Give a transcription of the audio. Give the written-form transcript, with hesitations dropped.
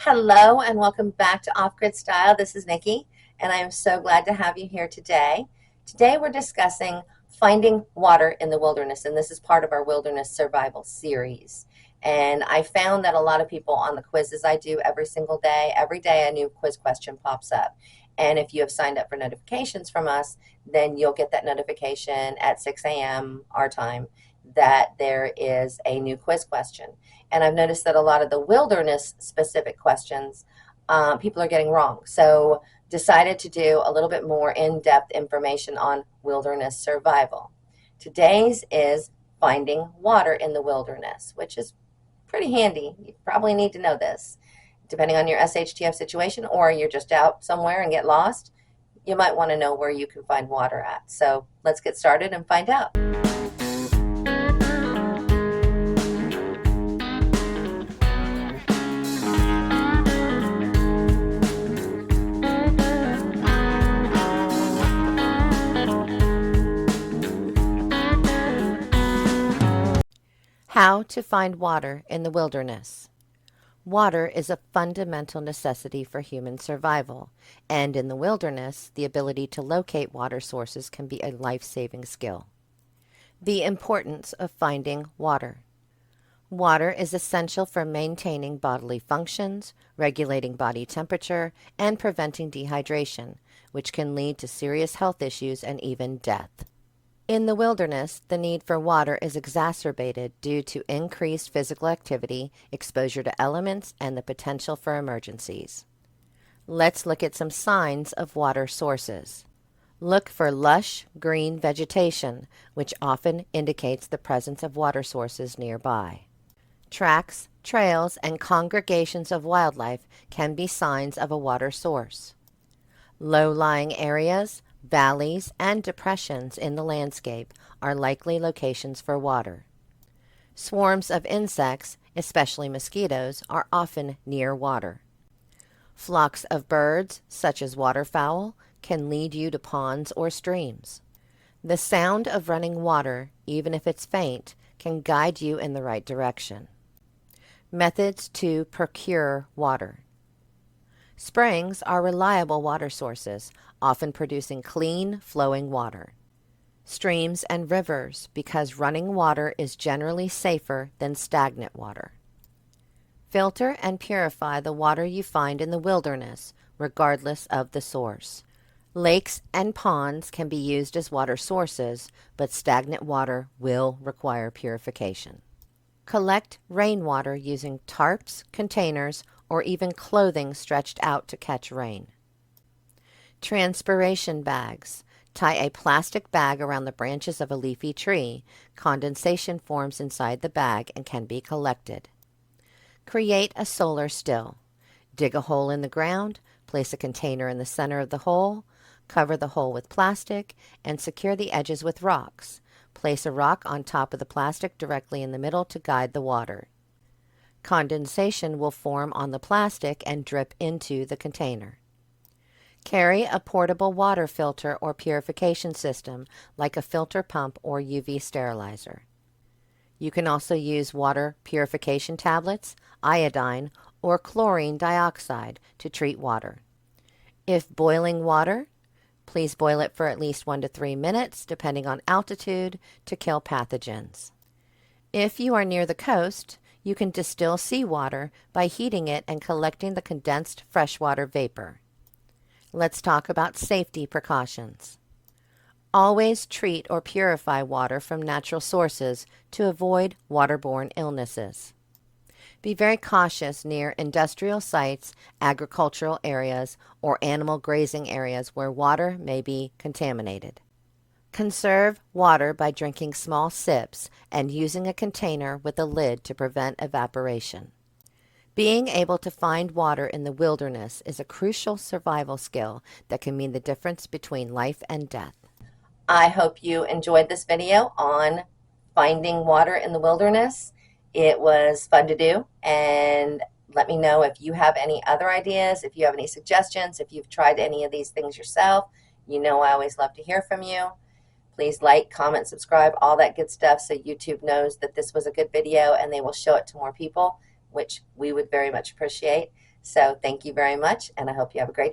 Hello and welcome back to Off Grid Style. This is Nikki, and I am so glad to have you here today. Today we're discussing finding water in the wilderness, and this is part of our wilderness survival series. And I found that a lot of people on the quizzes I do every day a new quiz question pops up. And if you have signed up for notifications from us, then you'll get that notification at 6 a.m. our time that there is a new quiz question. And I've noticed that a lot of the wilderness specific questions people are getting wrong. So decided to do a little bit more in-depth information on wilderness survival. Today's is finding water in the wilderness, which is pretty handy. You probably need to know this. Depending on your shtf situation, or you're just out somewhere and get lost, you might want to know where you can find water at. So let's get started and find out. How to find water in the wilderness. Water is a fundamental necessity for human survival, and in the wilderness, the ability to locate water sources can be a life-saving skill. The importance of finding water. Water is essential for maintaining bodily functions, regulating body temperature, and preventing dehydration, which can lead to serious health issues and even death. In the wilderness, the need for water is exacerbated due to increased physical activity, exposure to elements, and the potential for emergencies. Let's look at some signs of water sources. Look for lush, green vegetation, which often indicates the presence of water sources nearby. Tracks, trails, and congregations of wildlife can be signs of a water source. Low-lying areas, valleys, and depressions in the landscape are likely locations for water. Swarms of insects, especially mosquitoes, are often near water. Flocks of birds, such as waterfowl, can lead you to ponds or streams. The sound of running water, even if it's faint, can guide you in the right direction. Methods to procure water. Springs are reliable water sources, often producing clean, flowing water. Streams and rivers, because running water is generally safer than stagnant water. Filter and purify the water you find in the wilderness, regardless of the source. Lakes and ponds can be used as water sources, but stagnant water will require purification. Collect rainwater using tarps, containers, or even clothing stretched out to catch rain. Transpiration bags. Tie a plastic bag around the branches of a leafy tree. Condensation forms inside the bag and can be collected. Create a solar still. Dig a hole in the ground, place a container in the center of the hole, cover the hole with plastic, and secure the edges with rocks. Place a rock on top of the plastic directly in the middle to guide the water. Condensation will form on the plastic and drip into the container. Carry a portable water filter or purification system like a filter pump or UV sterilizer. You can also use water purification tablets, iodine, or chlorine dioxide to treat water. If boiling water, please boil it for at least 1 to 3 minutes, depending on altitude, to kill pathogens. If you are near the coast, you can distill seawater by heating it and collecting the condensed freshwater vapor. Let's talk about safety precautions. Always treat or purify water from natural sources to avoid waterborne illnesses. Be very cautious near industrial sites, agricultural areas, or animal grazing areas where water may be contaminated. Conserve water by drinking small sips and using a container with a lid to prevent evaporation. Being able to find water in the wilderness is a crucial survival skill that can mean the difference between life and death. I hope you enjoyed this video on finding water in the wilderness. It was fun to do, and let me know if you have any other ideas, if you have any suggestions, if you've tried any of these things yourself. You know I always love to hear from you. Please like, comment, subscribe, all that good stuff so YouTube knows that this was a good video and they will show it to more people, which we would very much appreciate. So thank you very much, and I hope you have a great day.